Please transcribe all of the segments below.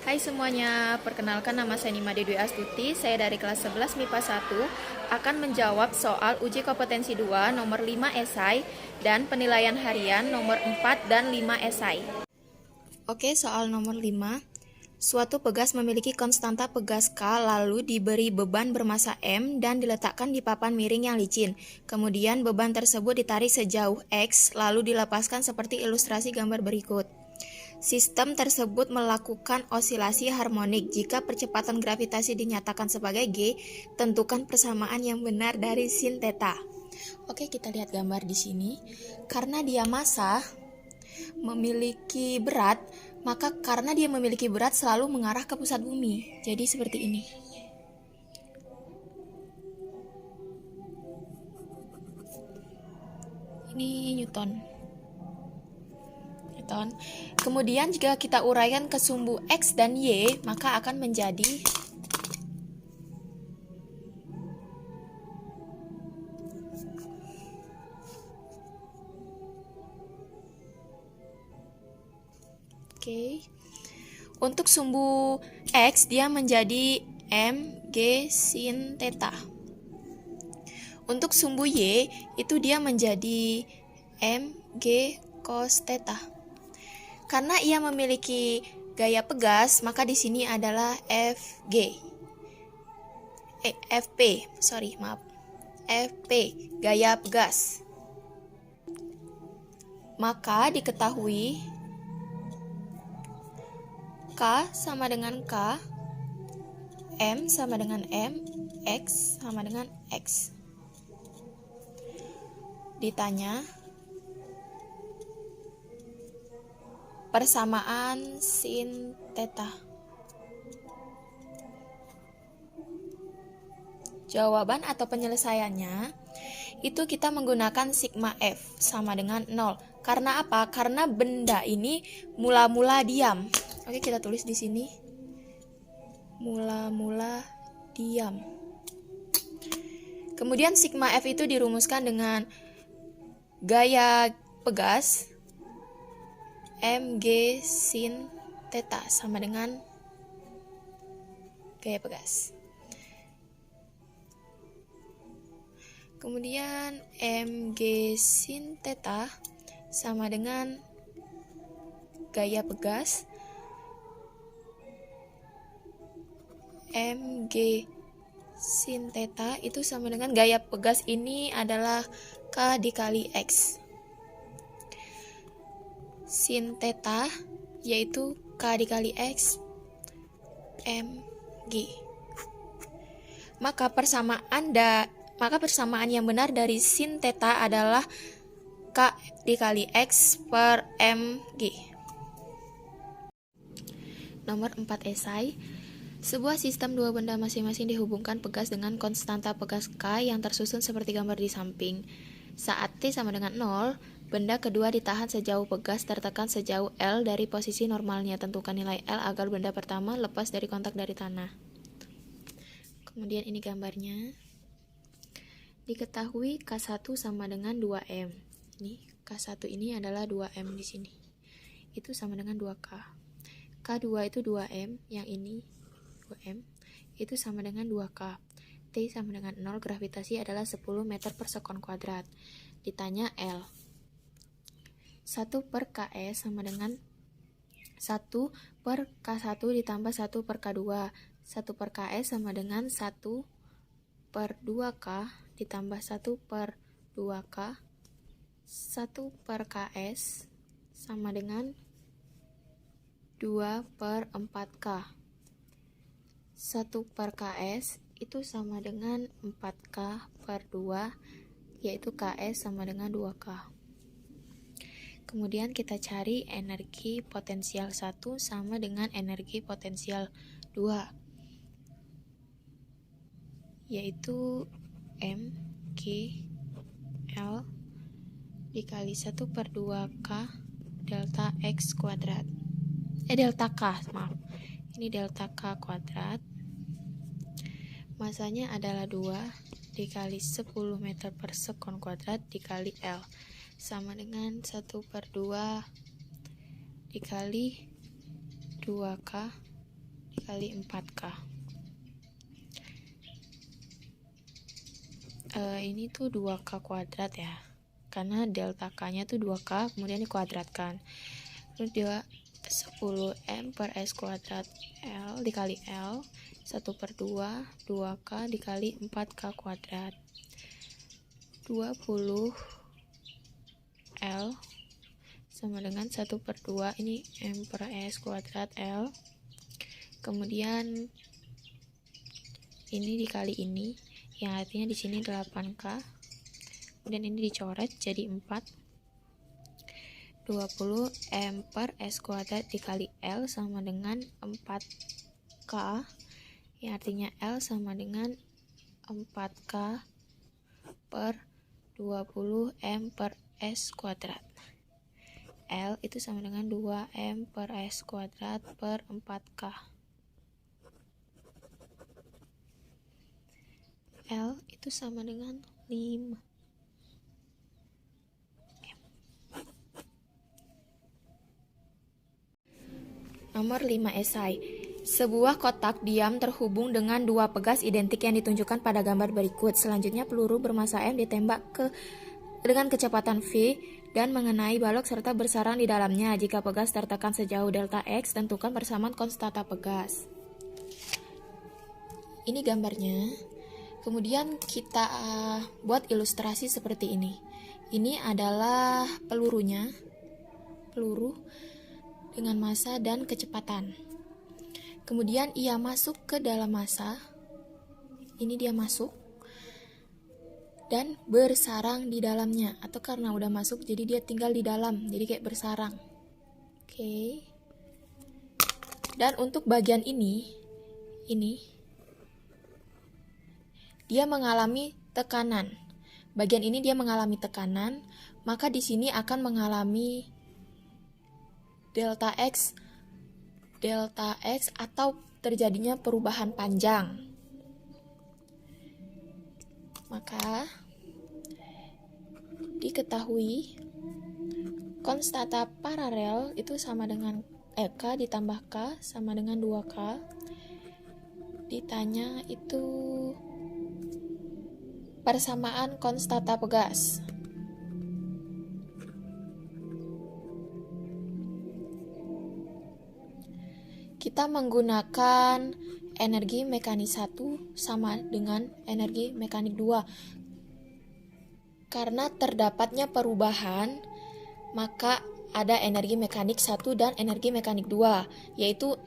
Hai semuanya, perkenalkan nama saya Nimade Dwi Astuti. Saya dari kelas 11 MIPA 1 akan menjawab soal uji kompetensi 2 nomor 5 esai dan penilaian harian nomor 4 dan 5 esai. Oke, soal nomor 5. Suatu pegas memiliki konstanta pegas K lalu diberi beban bermasa M dan diletakkan di papan miring yang licin. Kemudian beban tersebut ditarik sejauh X lalu dilepaskan seperti ilustrasi gambar berikut. Sistem tersebut melakukan osilasi harmonik. Jika percepatan gravitasi dinyatakan sebagai G, tentukan persamaan yang benar dari sin theta. Oke, kita lihat gambar di sini. Karena dia massa memiliki berat, maka karena dia memiliki berat selalu mengarah ke pusat bumi. Jadi seperti ini. Ini Newton. Kemudian jika kita uraikan ke sumbu X dan Y, maka akan menjadi Untuk sumbu X dia menjadi mg sin theta. Untuk sumbu Y itu dia menjadi mg cos theta. Karena ia memiliki gaya pegas, maka di sini adalah FP, gaya pegas. Maka diketahui K sama dengan K, M sama dengan M, X sama dengan X. Ditanya persamaan sin theta. Jawaban atau penyelesaiannya itu kita menggunakan sigma F sama dengan 0. Karena apa? Karena benda ini mula-mula diam. Oke, kita tulis di sini. Mula-mula diam. Kemudian sigma F itu dirumuskan dengan gaya pegas mg sin theta sama dengan gaya pegas. Kemudian mg sin theta sama dengan gaya pegas mg sin theta itu sama dengan gaya pegas ini adalah K dikali X. Sin theta yaitu K dikali X mg. Maka persamaan yang benar dari sin theta adalah K dikali X per mg. Nomor 4 esai. Sebuah sistem dua benda masing-masing dihubungkan pegas dengan konstanta pegas K yang tersusun seperti gambar di samping. Saat T sama dengan 0, benda kedua ditahan sejauh pegas tertekan sejauh L dari posisi normalnya. Tentukan nilai L agar benda pertama lepas dari kontak dari tanah. Kemudian ini gambarnya. Diketahui K1 sama dengan 2M. Ini K1 ini adalah 2M di sini. Itu sama dengan 2K. K2 itu 2M, yang ini 2M. Itu sama dengan 2K. T sama dengan 0, gravitasi adalah 10 meter per sekon kuadrat. Ditanya L. 1 per KS sama dengan 1 per K1 ditambah 1 per K2. 1 per KS sama dengan 1 per 2K ditambah 1 per 2K. 1 per KS sama dengan 2 per 4K. 1 per KS itu sama dengan 4K per 2, yaitu KS sama dengan 2K. Kemudian kita cari energi potensial 1 sama dengan energi potensial 2, yaitu mg L dikali 1 per 2K delta X kuadrat. Delta K, maaf. Ini delta K kuadrat. Masanya adalah 2 dikali 10 meter per sekon kuadrat dikali L sama dengan 1/2 dikali 2K dikali 4K. Ini tuh 2K kuadrat ya, karena delta K nya tuh 2K, kemudian dikuadratkan. Terus dia 10M per S kuadrat L dikali L 1/2 2K dikali 4K kuadrat. 20 L sama dengan 1/2 ini M per S kuadrat L, kemudian ini dikali ini yang artinya di sini 8K, kemudian ini dicoret jadi 4. 20 M per S kuadrat dikali L sama dengan 4K, yang artinya L sama dengan 4K per 20 M per S kuadrat. L itu sama dengan 2M per S kuadrat per 4K. L itu sama dengan 5. Nomor 5 esai. Sebuah kotak diam terhubung dengan dua pegas identik yang ditunjukkan pada gambar berikut. Selanjutnya peluru bermassa M ditembak dengan kecepatan V dan mengenai balok serta bersarang di dalamnya. Jika pegas tertekan sejauh delta X, tentukan persamaan konstanta pegas. Ini gambarnya. Kemudian kita buat ilustrasi seperti ini. Ini adalah pelurunya. Peluru dengan massa dan kecepatan. Kemudian ia masuk ke dalam massa. Ini dia masuk dan bersarang di dalamnya, atau karena udah masuk jadi dia tinggal di dalam, jadi kayak bersarang. Oke. Dan untuk bagian ini dia mengalami tekanan. Bagian ini dia mengalami tekanan, maka di sini akan mengalami delta X atau terjadinya perubahan panjang. Maka diketahui konstanta paralel itu sama dengan K ditambah K sama dengan 2K. Ditanya itu persamaan konstanta pegas. Kita menggunakan energi mekanik 1 sama dengan energi mekanik 2. Karena terdapatnya perubahan, maka ada energi mekanik 1 dan energi mekanik 2, yaitu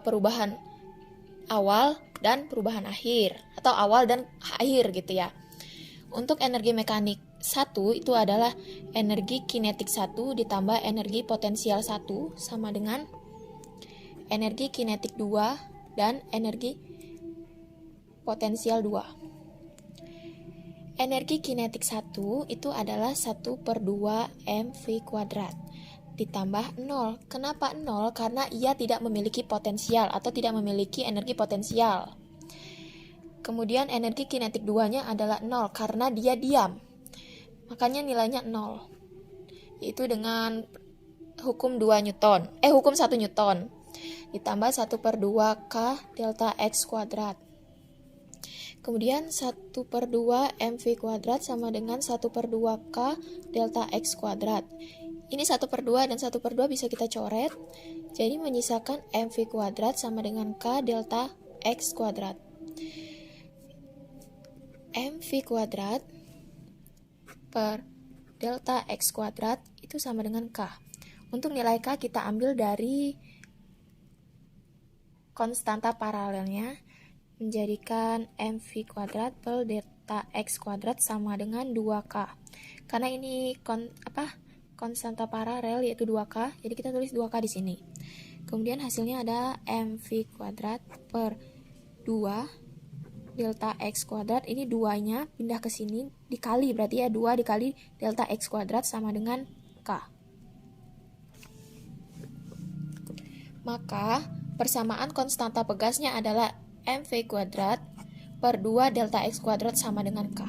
perubahan awal dan perubahan akhir, atau awal dan akhir gitu ya. Untuk energi mekanik 1 itu adalah energi kinetik 1 ditambah energi potensial 1 sama dengan energi kinetik 2 dan energi potensial 2. Energi kinetik 1 itu adalah 1/2 mv kuadrat ditambah 0. Kenapa 0? Karena ia tidak memiliki potensial atau tidak memiliki energi potensial. Kemudian energi kinetik 2-nya adalah 0 karena dia diam. Makanya nilainya 0. Yaitu dengan hukum 1 Newton ditambah 1/2 K delta X kuadrat. Kemudian 1/2 mv kuadrat sama dengan 1/2 K delta X kuadrat. Ini 1/2 dan 1/2 bisa kita coret. Jadi menyisakan mv kuadrat sama dengan K delta X kuadrat. mv kuadrat per delta X kuadrat itu sama dengan K. Untuk nilai K kita ambil dari konstanta paralelnya, menjadikan mv kuadrat per delta X kuadrat sama dengan 2K. Karena ini konstanta paralel yaitu 2K, jadi kita tulis 2K di sini. Kemudian hasilnya ada mv kuadrat per 2 delta X kuadrat. Ini 2-nya pindah ke sini dikali, berarti ya 2 dikali delta X kuadrat sama dengan K. Maka persamaan konstanta pegasnya adalah mv kuadrat per 2 delta X kuadrat sama dengan K.